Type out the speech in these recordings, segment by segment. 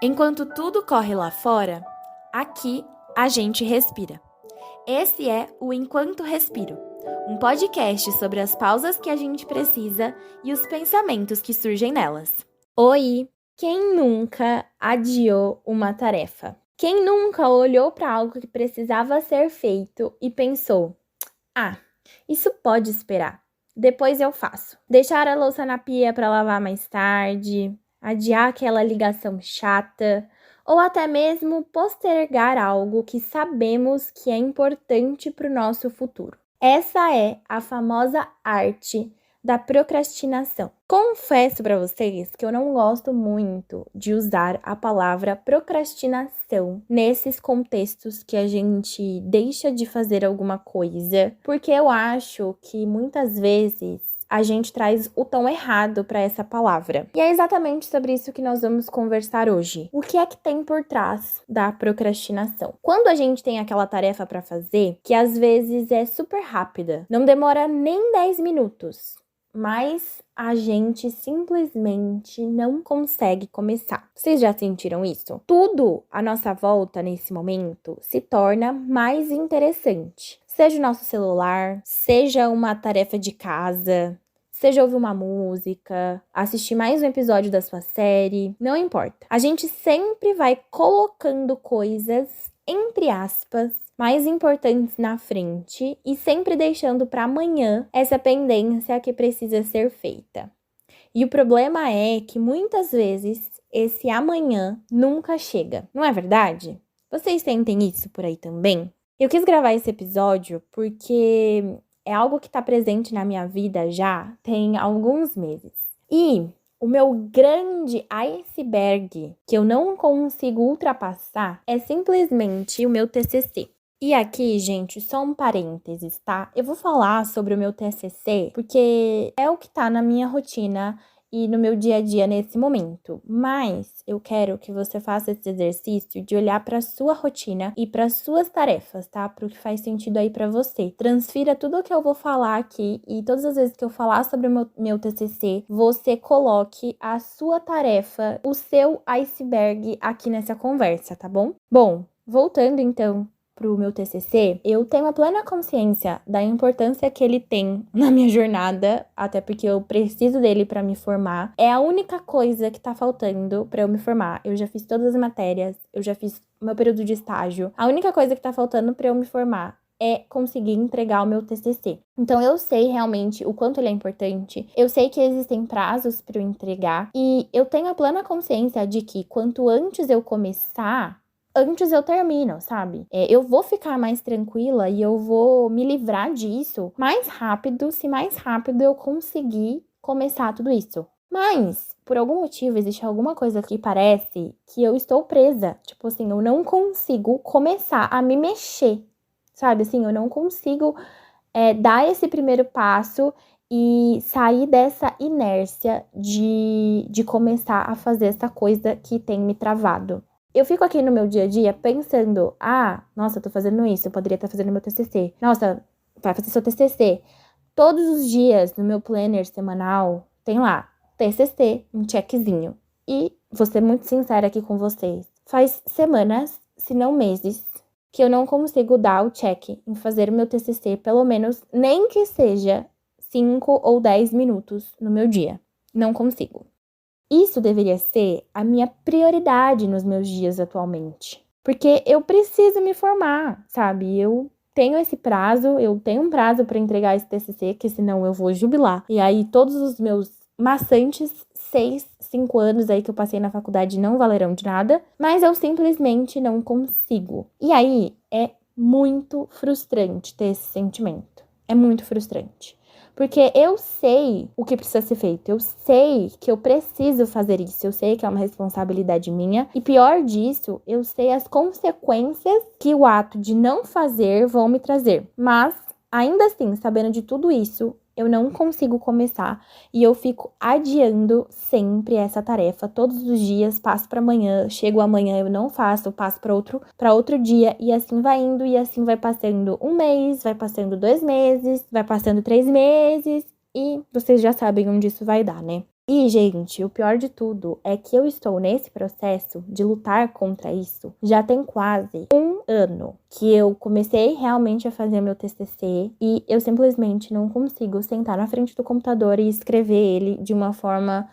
Enquanto tudo corre lá fora, aqui a gente respira. Esse é o Enquanto Respiro, um podcast sobre as pausas que a gente precisa e os pensamentos que surgem nelas. Oi! Quem nunca adiou uma tarefa? Quem nunca olhou para algo que precisava ser feito e pensou: isso pode esperar, depois eu faço. Deixar a louça na pia para lavar mais tarde, adiar aquela ligação chata, ou até mesmo postergar algo que sabemos que é importante para o nosso futuro. Essa é a famosa arte da procrastinação. Confesso para vocês que eu não gosto muito de usar a palavra procrastinação nesses contextos que a gente deixa de fazer alguma coisa, porque eu acho que muitas vezes a gente traz o tom errado para essa palavra. E é exatamente sobre isso que nós vamos conversar hoje. O que é que tem por trás da procrastinação? Quando a gente tem aquela tarefa para fazer, que às vezes é super rápida, não demora nem 10 minutos, mas a gente simplesmente não consegue começar. Vocês já sentiram isso? Tudo à nossa volta nesse momento se torna mais interessante. Seja o nosso celular, seja uma tarefa de casa, seja ouvir uma música, assistir mais um episódio da sua série, não importa. A gente sempre vai colocando coisas, entre aspas, mais importantes na frente e sempre deixando para amanhã essa pendência que precisa ser feita. E o problema é que muitas vezes esse amanhã nunca chega, não é verdade? Vocês sentem isso por aí também? Eu quis gravar esse episódio porque é algo que está presente na minha vida já tem alguns meses. E o meu grande iceberg que eu não consigo ultrapassar é simplesmente o meu TCC. E aqui, gente, só um parênteses, tá? Eu vou falar sobre o meu TCC porque é o que tá na minha rotina e no meu dia a dia nesse momento. Mas eu quero que você faça esse exercício de olhar para sua rotina e para suas tarefas, tá? Para o que faz sentido aí para você. Transfira tudo o que eu vou falar aqui e todas as vezes que eu falar sobre o meu TCC, você coloque a sua tarefa, o seu iceberg aqui nessa conversa, tá bom? Bom, voltando então pro meu TCC, eu tenho a plena consciência da importância que ele tem na minha jornada, até porque eu preciso dele para me formar. É a única coisa que tá faltando para eu me formar. Eu já fiz todas as matérias, eu já fiz meu período de estágio. A única coisa que tá faltando para eu me formar é conseguir entregar o meu TCC. Então eu sei realmente o quanto ele é importante, eu sei que existem prazos para eu entregar e eu tenho a plena consciência de que quanto antes eu começar, antes eu termino, sabe? Eu vou ficar mais tranquila e eu vou me livrar disso mais rápido, se mais rápido eu conseguir começar tudo isso. Mas, por algum motivo, existe alguma coisa que parece que eu estou presa. Tipo assim, eu não consigo começar a me mexer, sabe? Assim, eu não consigo dar esse primeiro passo e sair dessa inércia de começar a fazer essa coisa que tem me travado. Eu fico aqui no meu dia a dia pensando, nossa, eu tô fazendo isso, eu poderia estar fazendo meu TCC. Nossa, vai fazer seu TCC. Todos os dias no meu planner semanal tem lá, TCC, um checkzinho. E vou ser muito sincera aqui com vocês. Faz semanas, se não meses, que eu não consigo dar o check em fazer o meu TCC, pelo menos nem que seja 5 ou 10 minutos no meu dia. Não consigo. Isso deveria ser a minha prioridade nos meus dias atualmente. Porque eu preciso me formar, sabe? Eu tenho esse prazo, eu tenho um prazo para entregar esse TCC, que senão eu vou jubilar. E aí todos os meus maçantes 6, 5 anos aí que eu passei na faculdade não valerão de nada. Mas eu simplesmente não consigo. E aí é muito frustrante ter esse sentimento. É muito frustrante. Porque eu sei o que precisa ser feito, eu sei que eu preciso fazer isso, eu sei que é uma responsabilidade minha. E pior disso, eu sei as consequências que o ato de não fazer vão me trazer. Mas, ainda assim, sabendo de tudo isso, eu não consigo começar e eu fico adiando sempre essa tarefa. Todos os dias, passo para amanhã, chego amanhã, eu não faço, passo para outro dia e assim vai indo e assim vai passando um mês, vai passando 2 meses, vai passando 3 meses e vocês já sabem onde isso vai dar, né? E, gente, o pior de tudo é que eu estou nesse processo de lutar contra isso já tem quase um ano que eu comecei realmente a fazer meu TCC e eu simplesmente não consigo sentar na frente do computador e escrever ele de uma forma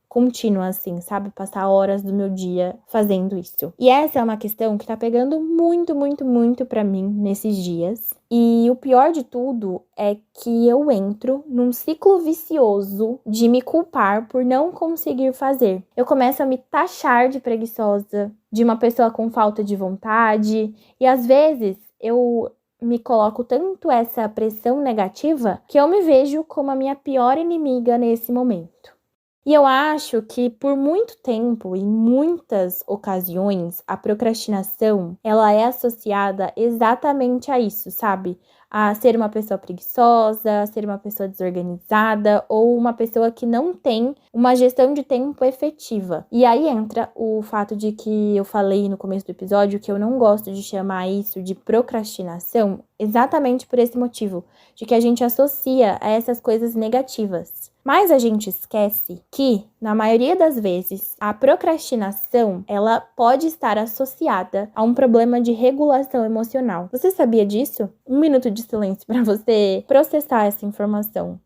contínua, assim, sabe? Passar horas do meu dia fazendo isso. E essa é uma questão que tá pegando muito, muito, muito pra mim nesses dias. E o pior de tudo é que eu entro num ciclo vicioso de me culpar por não conseguir fazer. Eu começo a me taxar de preguiçosa, de uma pessoa com falta de vontade, e às vezes eu me coloco tanto essa pressão negativa que eu me vejo como a minha pior inimiga nesse momento. E eu acho que por muito tempo, em muitas ocasiões, a procrastinação, ela é associada exatamente a isso, sabe? A ser uma pessoa preguiçosa, a ser uma pessoa desorganizada ou uma pessoa que não tem uma gestão de tempo efetiva. E aí entra o fato de que eu falei no começo do episódio que eu não gosto de chamar isso de procrastinação, exatamente por esse motivo, de que a gente associa a essas coisas negativas. Mas a gente esquece que, na maioria das vezes, a procrastinação, ela pode estar associada a um problema de regulação emocional. Você sabia disso? Um minuto de silêncio para você processar essa informação.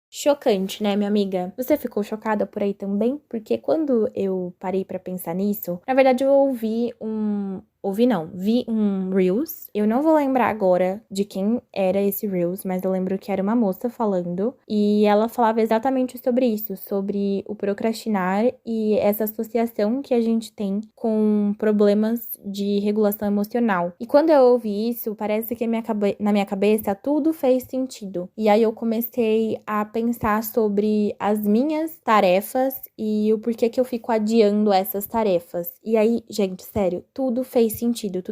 Chocante, né, minha amiga? Você ficou chocada por aí também? Porque quando eu parei pra pensar nisso, na verdade eu vi um Reels. Eu não vou lembrar agora de quem era esse Reels, mas eu lembro que era uma moça falando. E ela falava exatamente sobre isso, sobre o procrastinar e essa associação que a gente tem com problemas de regulação emocional. E quando eu ouvi isso, parece que na minha cabeça tudo fez sentido. E aí eu comecei a pensar sobre as minhas tarefas e o porquê que eu fico adiando essas tarefas. E aí, gente, sério, tudo fez sentido,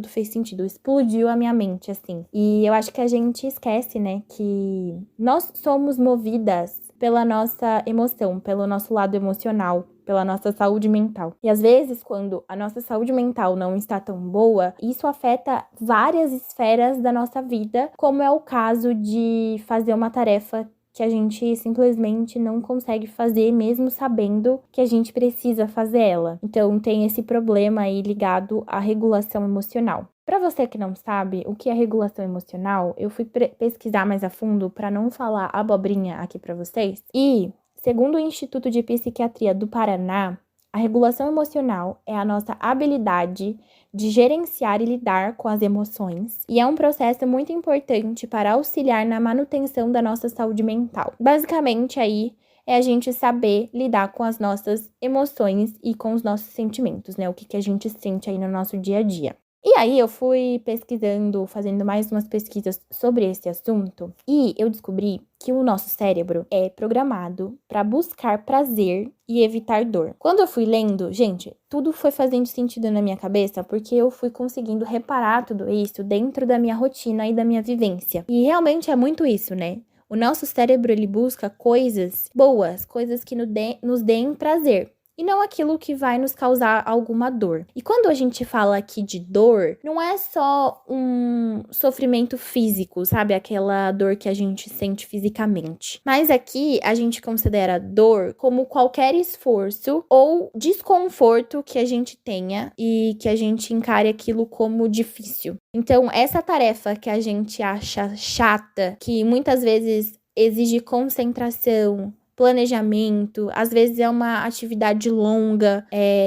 explodiu a minha mente, assim. E eu acho que a gente esquece, né, que nós somos movidas pela nossa emoção, pelo nosso lado emocional, pela nossa saúde mental. E às vezes, quando a nossa saúde mental não está tão boa, isso afeta várias esferas da nossa vida, como é o caso de fazer uma tarefa que a gente simplesmente não consegue fazer, mesmo sabendo que a gente precisa fazer ela. Então, tem esse problema aí ligado à regulação emocional. Para você que não sabe o que é regulação emocional, eu fui pesquisar mais a fundo para não falar abobrinha aqui para vocês. E, segundo o Instituto de Psiquiatria do Paraná, a regulação emocional é a nossa habilidade de gerenciar e lidar com as emoções, e é um processo muito importante para auxiliar na manutenção da nossa saúde mental. Basicamente, aí é a gente saber lidar com as nossas emoções e com os nossos sentimentos, né? O que a gente sente aí no nosso dia a dia. E aí eu fui pesquisando, fazendo mais umas pesquisas sobre esse assunto, e eu descobri que o nosso cérebro é programado para buscar prazer e evitar dor. Quando eu fui lendo, gente, tudo foi fazendo sentido na minha cabeça, porque eu fui conseguindo reparar tudo isso dentro da minha rotina e da minha vivência. E realmente é muito isso, né? O nosso cérebro, ele busca coisas boas, coisas que nos deem prazer. E não aquilo que vai nos causar alguma dor. E quando a gente fala aqui de dor, não é só um sofrimento físico, sabe? Aquela dor que a gente sente fisicamente. Mas aqui a gente considera dor como qualquer esforço ou desconforto que a gente tenha e que a gente encare aquilo como difícil. Então, essa tarefa que a gente acha chata, que muitas vezes exige concentração, planejamento, às vezes é uma atividade longa,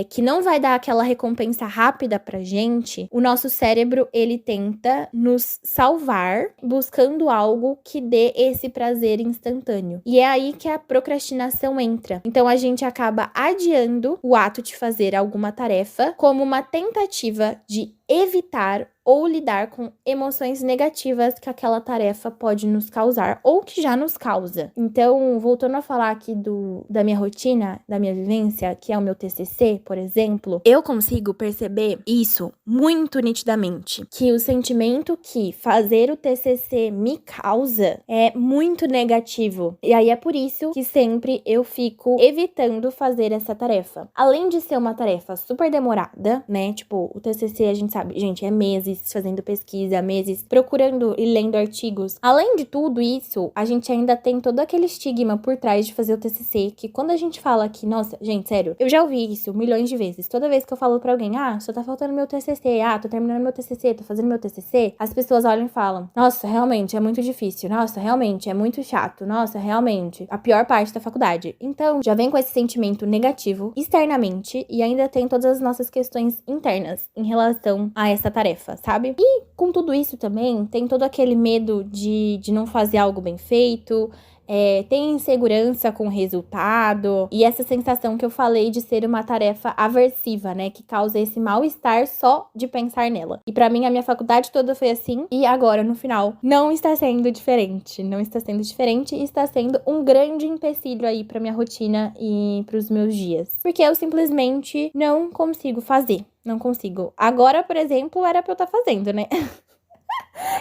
que não vai dar aquela recompensa rápida pra gente, o nosso cérebro, ele tenta nos salvar buscando algo que dê esse prazer instantâneo. E é aí que a procrastinação entra. Então, a gente acaba adiando o ato de fazer alguma tarefa como uma tentativa de evitar ou lidar com emoções negativas que aquela tarefa pode nos causar ou que já nos causa. Então, voltando a falar aqui da minha rotina, da minha vivência, que é o meu TCC, por exemplo, eu consigo perceber isso muito nitidamente, que o sentimento que fazer o TCC me causa é muito negativo. E aí é por isso que sempre eu fico evitando fazer essa tarefa. Além de ser uma tarefa super demorada, né? Tipo, o TCC a gente sabe, gente, é meses meses fazendo pesquisa, meses procurando e lendo artigos. Além de tudo isso, a gente ainda tem todo aquele estigma por trás de fazer o TCC, que quando a gente fala que, nossa, gente, sério, eu já ouvi isso milhões de vezes. Toda vez que eu falo pra alguém, só tá faltando meu TCC, tô terminando meu TCC, tô fazendo meu TCC, as pessoas olham e falam, nossa, realmente é muito difícil, nossa, realmente é muito chato, nossa, realmente, a pior parte da faculdade. Então, já vem com esse sentimento negativo externamente e ainda tem todas as nossas questões internas em relação a essa tarefa, sabe? E com tudo isso também, tem todo aquele medo de não fazer algo bem feito, tem insegurança com o resultado e essa sensação que eu falei de ser uma tarefa aversiva, né? Que causa esse mal-estar só de pensar nela. E pra mim, a minha faculdade toda foi assim e agora, no final, não está sendo diferente. Não está sendo diferente e está sendo um grande empecilho aí pra minha rotina e pros meus dias. Porque eu simplesmente não consigo fazer. Não consigo. Agora, por exemplo, era pra eu estar fazendo, né?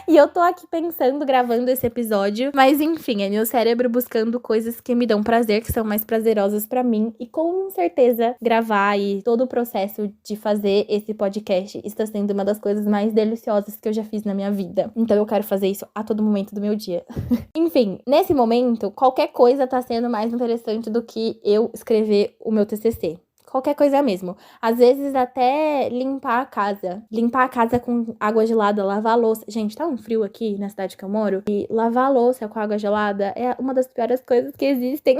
E eu tô aqui pensando, gravando esse episódio, mas enfim, é meu cérebro buscando coisas que me dão prazer, que são mais prazerosas pra mim. E com certeza, gravar e todo o processo de fazer esse podcast está sendo uma das coisas mais deliciosas que eu já fiz na minha vida. Então eu quero fazer isso a todo momento do meu dia. Enfim, nesse momento, qualquer coisa tá sendo mais interessante do que eu escrever o meu TCC. Qualquer coisa mesmo. Às vezes até limpar a casa. Limpar a casa com água gelada, lavar a louça. Gente, tá um frio aqui na cidade que eu moro. E lavar a louça com água gelada é uma das piores coisas que existem.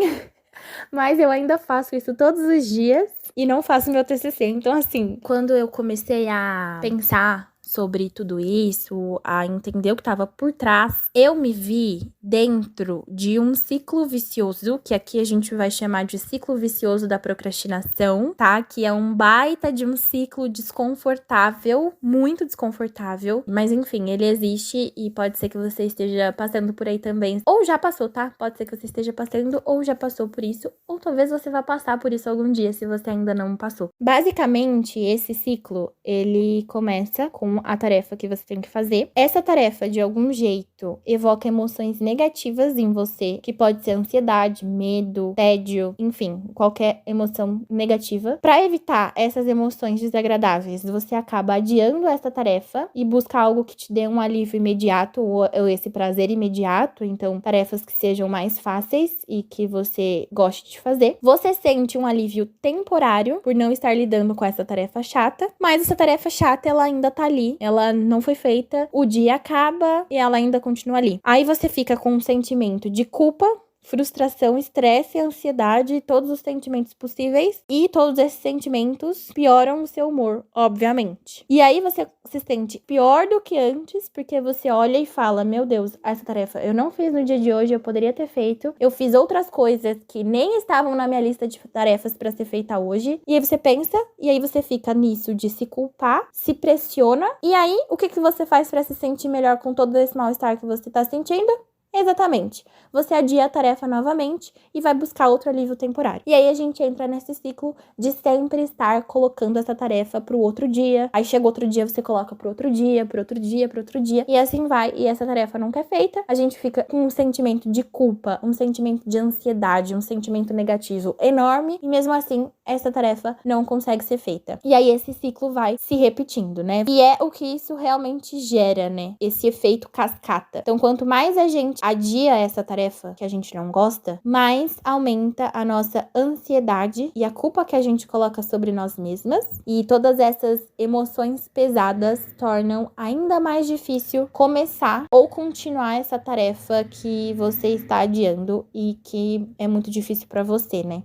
Mas eu ainda faço isso todos os dias e não faço meu TCC. Então, assim, quando eu comecei a pensar sobre tudo isso, a entender o que estava por trás, eu me vi dentro de um ciclo vicioso, que aqui a gente vai chamar de ciclo vicioso da procrastinação, tá? Que é um baita de um ciclo desconfortável, muito desconfortável, mas enfim, ele existe e pode ser que você esteja passando por aí também, ou já passou, tá? Pode ser que você esteja passando ou já passou por isso, ou talvez você vá passar por isso algum dia, se você ainda não passou. Basicamente, esse ciclo, ele começa com a tarefa que você tem que fazer. Essa tarefa, de algum jeito, evoca emoções negativas em você, que pode ser ansiedade, medo, tédio, enfim, qualquer emoção negativa. Para evitar essas emoções desagradáveis, você acaba adiando essa tarefa e busca algo que te dê um alívio imediato ou esse prazer imediato. Então, tarefas que sejam mais fáceis e que você goste de fazer. Você sente um alívio temporário por não estar lidando com essa tarefa chata, mas essa tarefa chata, ela ainda tá ali. Ela não foi feita, o dia acaba e ela ainda continua ali. Aí você fica com um sentimento de culpa, frustração, estresse, ansiedade, todos os sentimentos possíveis. E todos esses sentimentos pioram o seu humor, obviamente. E aí você se sente pior do que antes, porque você olha e fala, meu Deus, essa tarefa eu não fiz no dia de hoje, eu poderia ter feito. Eu fiz outras coisas que nem estavam na minha lista de tarefas para ser feita hoje. E aí você pensa, e aí você fica nisso de se culpar, se pressiona. E aí, o que você faz para se sentir melhor com todo esse mal-estar que você tá sentindo? Exatamente. Você adia a tarefa novamente e vai buscar outro alívio temporário. E aí a gente entra nesse ciclo de sempre estar colocando essa tarefa pro outro dia. Aí chega outro dia, você coloca pro outro dia, pro outro dia, pro outro dia. E assim vai. E essa tarefa nunca é feita. A gente fica com um sentimento de culpa, um sentimento de ansiedade, um sentimento negativo enorme. E mesmo assim, essa tarefa não consegue ser feita. E aí esse ciclo vai se repetindo, né? E é o que isso realmente gera, né? Esse efeito cascata. Então, quanto mais a gente adia essa tarefa que a gente não gosta, mais aumenta a nossa ansiedade e a culpa que a gente coloca sobre nós mesmas. E todas essas emoções pesadas tornam ainda mais difícil começar ou continuar essa tarefa que você está adiando e que é muito difícil para você, né?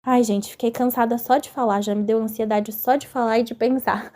Ai, gente, fiquei cansada só de falar, já me deu ansiedade só de falar e de pensar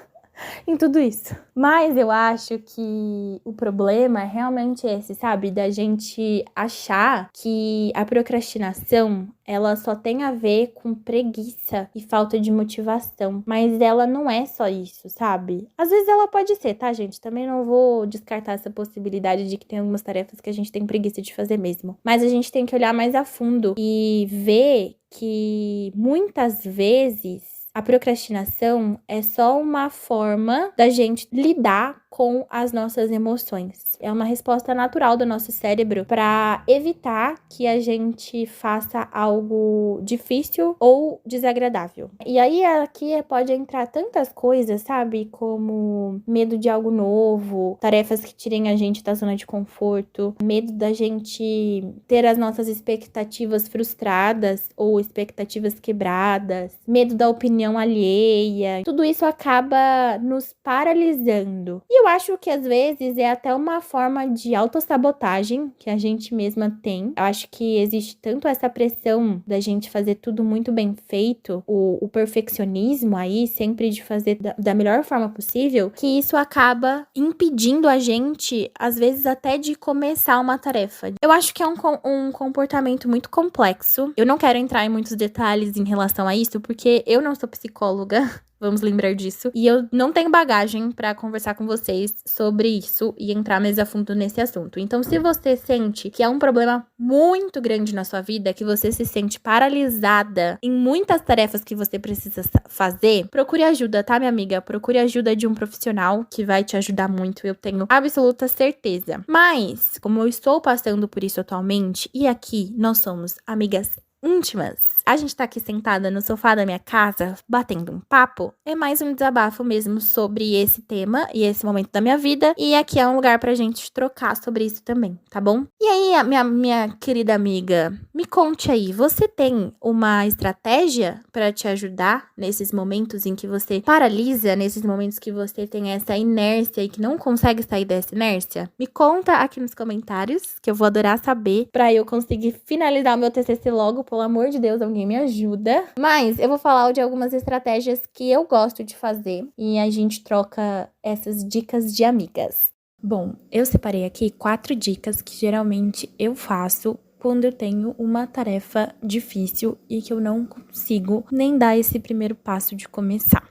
em tudo isso. Mas eu acho que o problema é realmente esse, sabe? Da gente achar que a procrastinação, ela só tem a ver com preguiça e falta de motivação. Mas ela não é só isso, sabe? Às vezes ela pode ser, tá, gente? Também não vou descartar essa possibilidade de que tem algumas tarefas que a gente tem preguiça de fazer mesmo. Mas a gente tem que olhar mais a fundo e ver que muitas vezes a procrastinação é só uma forma da gente lidar com as nossas emoções. É uma resposta natural do nosso cérebro para evitar que a gente faça algo difícil ou desagradável. E aí aqui pode entrar tantas coisas, sabe? Como medo de algo novo, tarefas que tirem a gente da zona de conforto, medo da gente ter as nossas expectativas frustradas ou expectativas quebradas, medo da opinião alheia. Tudo isso acaba nos paralisando. E eu acho que às vezes é até uma forma de autossabotagem que a gente mesma tem. Eu acho que existe tanto essa pressão da gente fazer tudo muito bem feito, o perfeccionismo aí, sempre de fazer da melhor forma possível, que isso acaba impedindo a gente, às vezes, até de começar uma tarefa. Eu acho que é um comportamento muito complexo. Eu não quero entrar em muitos detalhes em relação a isso, porque eu não sou psicóloga. Vamos lembrar disso. E eu não tenho bagagem pra conversar com vocês sobre isso e entrar mais a fundo nesse assunto. Então, se você sente que é um problema muito grande na sua vida, que você se sente paralisada em muitas tarefas que você precisa fazer, procure ajuda, tá, minha amiga? Procure ajuda de um profissional que vai te ajudar muito, eu tenho absoluta certeza. Mas, como eu estou passando por isso atualmente, e aqui nós somos amigas íntimas. A gente tá aqui sentada no sofá da minha casa, batendo um papo. É mais um desabafo mesmo sobre esse tema e esse momento da minha vida. E aqui é um lugar pra gente trocar sobre isso também, tá bom? E aí, minha querida amiga, me conte aí, você tem uma estratégia pra te ajudar nesses momentos em que você paralisa, nesses momentos que você tem essa inércia e que não consegue sair dessa inércia? Me conta aqui nos comentários, que eu vou adorar saber, pra eu conseguir finalizar o meu TCC logo. Pelo amor de Deus, alguém me ajuda. Mas eu vou falar de algumas estratégias que eu gosto de fazer e a gente troca essas dicas de amigas. Bom, eu separei aqui 4 dicas que geralmente eu faço quando eu tenho uma tarefa difícil e que eu não consigo nem dar esse primeiro passo de começar.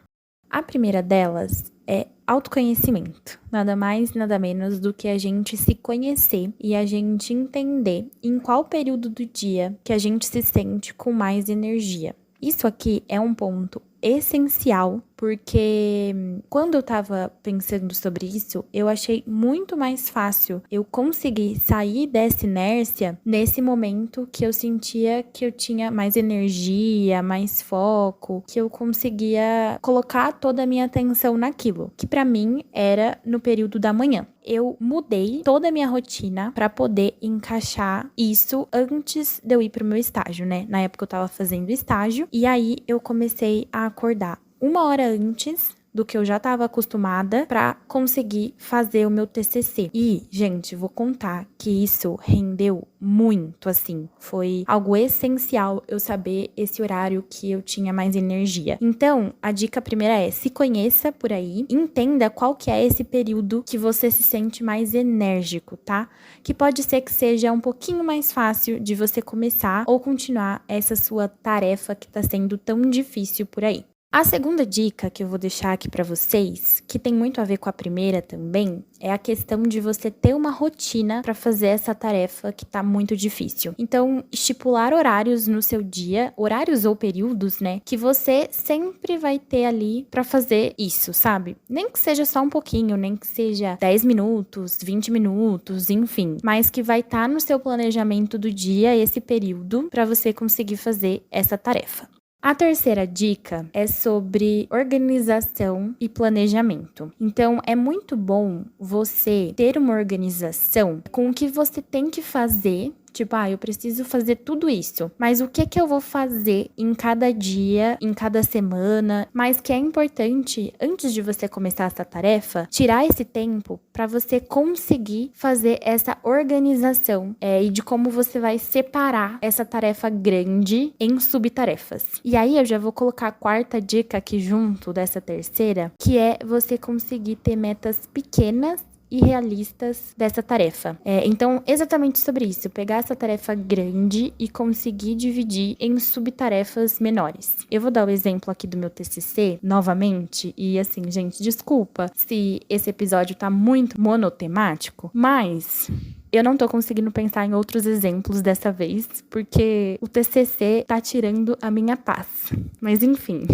A primeira delas é autoconhecimento. Nada mais, nada menos do que a gente se conhecer e a gente entender em qual período do dia que a gente se sente com mais energia. Isso aqui é um ponto essencial, porque quando eu tava pensando sobre isso, eu achei muito mais fácil eu conseguir sair dessa inércia nesse momento que eu sentia que eu tinha mais energia, mais foco, que eu conseguia colocar toda a minha atenção naquilo, que pra mim era no período da manhã. Eu mudei toda a minha rotina pra poder encaixar isso antes de eu ir pro meu estágio, né? Na época eu tava fazendo estágio e aí eu comecei a acordar 1 hora antes do que eu já estava acostumada para conseguir fazer o meu TCC. E, gente, vou contar que isso rendeu muito, assim. Foi algo essencial eu saber esse horário que eu tinha mais energia. Então, a dica primeira é: se conheça por aí, entenda qual que é esse período que você se sente mais enérgico, tá? Que pode ser que seja um pouquinho mais fácil de você começar ou continuar essa sua tarefa que tá sendo tão difícil por aí. A segunda dica que eu vou deixar aqui para vocês, que tem muito a ver com a primeira também, é a questão de você ter uma rotina para fazer essa tarefa que tá muito difícil. Então, estipular horários no seu dia, horários ou períodos, né, que você sempre vai ter ali para fazer isso, sabe? Nem que seja só um pouquinho, nem que seja 10 minutos, 20 minutos, enfim, mas que vai estar no seu planejamento do dia esse período para você conseguir fazer essa tarefa. A terceira dica é sobre organização e planejamento. Então, é muito bom você ter uma organização com o que você tem que fazer. Tipo, eu preciso fazer tudo isso. Mas o que eu vou fazer em cada dia, em cada semana? Mas que é importante, antes de você começar essa tarefa, tirar esse tempo para você conseguir fazer essa organização e de como você vai separar essa tarefa grande em subtarefas. E aí eu já vou colocar a quarta dica aqui junto dessa terceira, que é você conseguir ter metas pequenas e realistas dessa tarefa. Então, exatamente sobre isso, pegar essa tarefa grande e conseguir dividir em subtarefas menores. Eu vou dar o exemplo aqui do meu TCC novamente, e assim, gente, desculpa se esse episódio tá muito monotemático, mas eu não tô conseguindo pensar em outros exemplos dessa vez, porque o TCC tá tirando a minha paz. Mas enfim...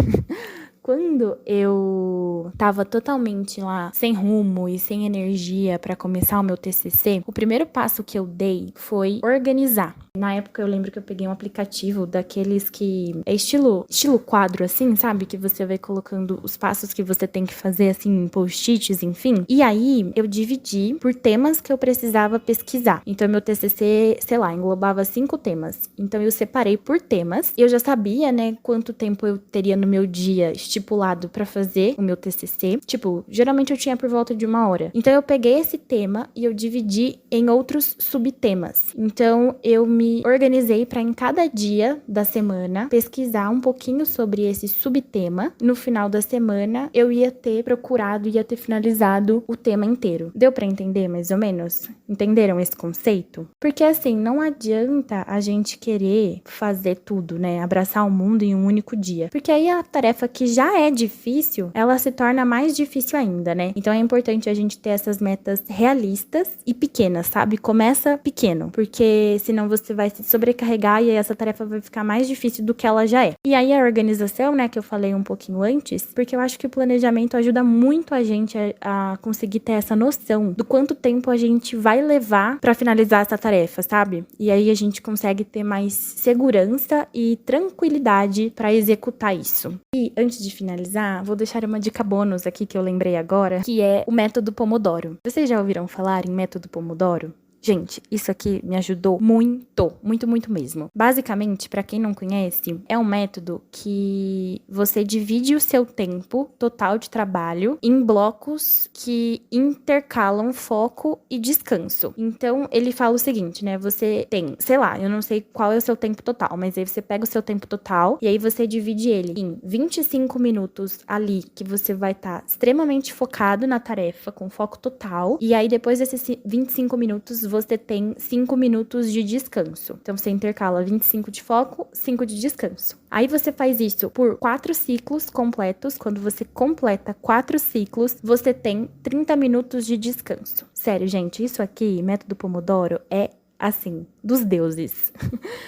Quando eu eu tava totalmente lá sem rumo e sem energia pra começar o meu TCC, o primeiro passo que eu dei foi organizar. Na época eu lembro que eu peguei um aplicativo daqueles que é estilo quadro assim, sabe? Que você vai colocando os passos que você tem que fazer assim, em post-its, enfim. E aí eu dividi por temas que eu precisava pesquisar. Então meu TCC, sei lá, englobava 5 temas. Então eu separei por temas. E eu já sabia, né, quanto tempo eu teria no meu dia estipulado pra fazer o meu TCC. Tipo, geralmente eu tinha por volta de 1 hora. Então eu peguei esse tema e eu dividi em outros subtemas. Então eu me organizei para em cada dia da semana pesquisar um pouquinho sobre esse subtema. No final da semana eu ia ter procurado, ia ter finalizado o tema inteiro. Deu para entender mais ou menos? Entenderam esse conceito? Porque assim, não adianta a gente querer fazer tudo, né? Abraçar o mundo em um único dia. Porque aí a tarefa que já é difícil, ela se torna mais difícil ainda, né? Então é importante a gente ter essas metas realistas e pequenas, sabe? Começa pequeno, porque senão você vai se sobrecarregar e aí essa tarefa vai ficar mais difícil do que ela já é. E aí a organização, né, que eu falei um pouquinho antes, porque eu acho que o planejamento ajuda muito a gente a conseguir ter essa noção do quanto tempo a gente vai levar pra finalizar essa tarefa, sabe? E aí a gente consegue ter mais segurança e tranquilidade pra executar isso. E antes de finalizar, vou deixar uma dica bônus aqui que eu lembrei agora, que é o método Pomodoro. Vocês já ouviram falar em método Pomodoro? Gente, isso aqui me ajudou muito, muito, muito mesmo. Basicamente, pra quem não conhece, é um método que você divide o seu tempo total de trabalho em blocos que intercalam foco e descanso. Então, ele fala o seguinte, né? Você tem, sei lá, eu não sei qual é o seu tempo total, mas aí você pega o seu tempo total e aí você divide ele em 25 minutos ali que você vai estar extremamente focado na tarefa, com foco total. E aí, depois desses 25 minutos, você tem 5 minutos de descanso. Então, você intercala 25 de foco, 5 de descanso. Aí, você faz isso por 4 ciclos completos. Quando você completa 4 ciclos, você tem 30 minutos de descanso. Sério, gente, isso aqui, método Pomodoro, é assim, dos deuses.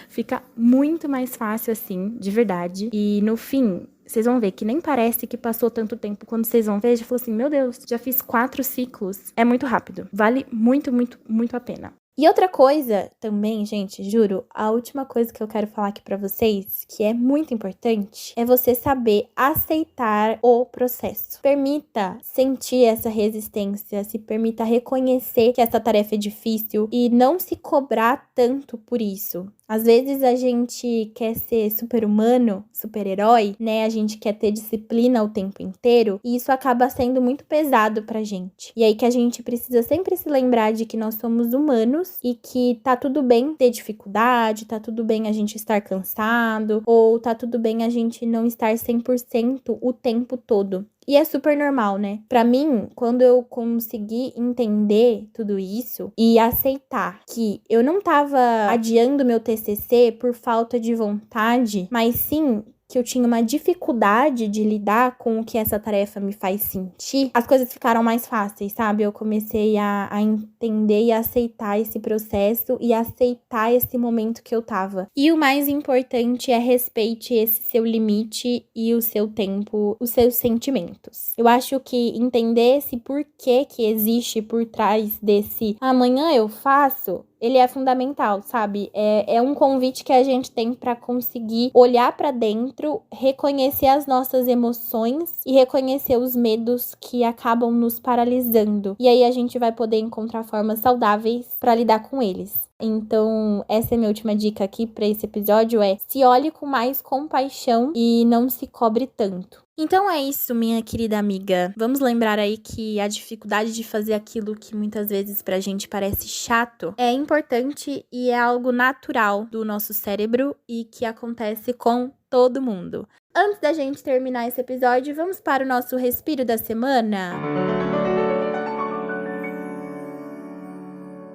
Fica muito mais fácil assim, de verdade. E no fim, vocês vão ver que nem parece que passou tanto tempo. Quando vocês vão ver, já falou assim, meu Deus, já fiz 4 ciclos. É muito rápido. Vale muito, muito, muito a pena. E outra coisa também, gente, juro, a última coisa que eu quero falar aqui pra vocês, que é muito importante, é você saber aceitar o processo. Permita sentir essa resistência, se permita reconhecer que essa tarefa é difícil e não se cobrar tanto por isso. Às vezes a gente quer ser super-humano, super-herói, né? A gente quer ter disciplina o tempo inteiro e isso acaba sendo muito pesado pra gente. E aí que a gente precisa sempre se lembrar de que nós somos humanos e que tá tudo bem ter dificuldade, tá tudo bem a gente estar cansado ou tá tudo bem a gente não estar 100% o tempo todo. E é super normal, né? Pra mim, quando eu consegui entender tudo isso e aceitar que eu não tava adiando meu TCC por falta de vontade, mas sim que eu tinha uma dificuldade de lidar com o que essa tarefa me faz sentir, as coisas ficaram mais fáceis, sabe? Eu comecei a entender e aceitar esse processo e aceitar esse momento que eu tava. E o mais importante é respeite esse seu limite e o seu tempo, os seus sentimentos. Eu acho que entender esse porquê que existe por trás desse amanhã eu faço, ele é fundamental, sabe? É um convite que a gente tem para conseguir olhar para dentro, reconhecer as nossas emoções e reconhecer os medos que acabam nos paralisando. E aí a gente vai poder encontrar formas saudáveis para lidar com eles. Então, essa é a minha última dica aqui para esse episódio, se olhe com mais compaixão e não se cobre tanto. Então é isso, minha querida amiga. Vamos lembrar aí que a dificuldade de fazer aquilo que muitas vezes pra gente parece chato é importante e é algo natural do nosso cérebro e que acontece com todo mundo. Antes da gente terminar esse episódio, vamos para o nosso respiro da semana?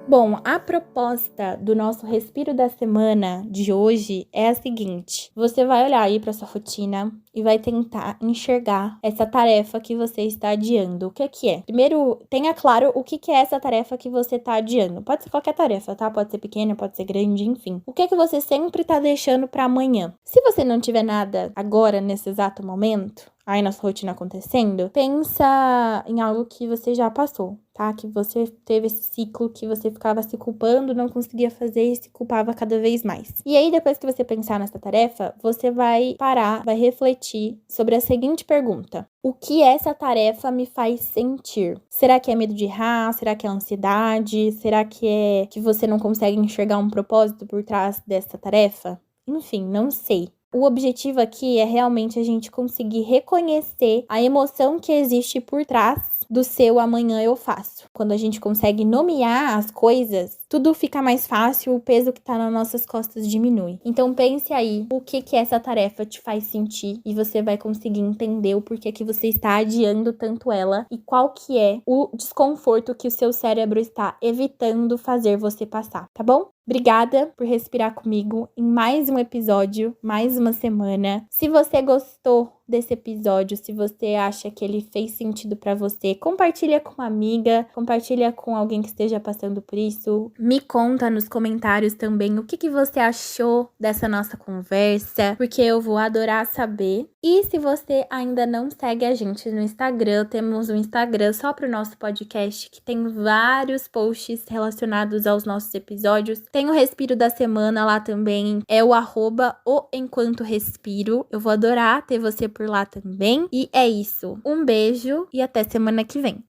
Bom, a proposta do nosso respiro da semana de hoje é a seguinte. Você vai olhar aí para sua rotina e vai tentar enxergar essa tarefa que você está adiando. O que é? Primeiro, tenha claro o que é essa tarefa que você está adiando. Pode ser qualquer tarefa, tá? Pode ser pequena, pode ser grande, enfim. O que você sempre está deixando para amanhã? Se você não tiver nada agora, nesse exato momento, aí na sua rotina acontecendo, pensa em algo que você já passou, tá? Que você teve esse ciclo que você ficava se culpando, não conseguia fazer e se culpava cada vez mais. E aí, depois que você pensar nessa tarefa, você vai parar, vai refletir sobre a seguinte pergunta: o que essa tarefa me faz sentir? Será que é medo de errar? Será que é ansiedade? Será que é que você não consegue enxergar um propósito por trás dessa tarefa? Enfim, não sei. O objetivo aqui é realmente a gente conseguir reconhecer a emoção que existe por trás do seu amanhã eu faço. Quando a gente consegue nomear as coisas, tudo fica mais fácil, o peso que tá nas nossas costas diminui. Então pense aí o que essa tarefa te faz sentir e você vai conseguir entender o porquê que você está adiando tanto ela e qual que é o desconforto que o seu cérebro está evitando fazer você passar, tá bom? Obrigada por respirar comigo em mais um episódio, mais uma semana. Se você gostou desse episódio, se você acha que ele fez sentido pra você, compartilha com uma amiga, compartilha com alguém que esteja passando por isso. Me conta nos comentários também o que você achou dessa nossa conversa, porque eu vou adorar saber. E se você ainda não segue a gente no Instagram, temos um Instagram só pro nosso podcast que tem vários posts relacionados aos nossos episódios. Tem o Respiro da Semana lá também, é o @oenquantorespiro. Eu vou adorar ter você por lá também. E é isso. Um beijo e até semana que vem.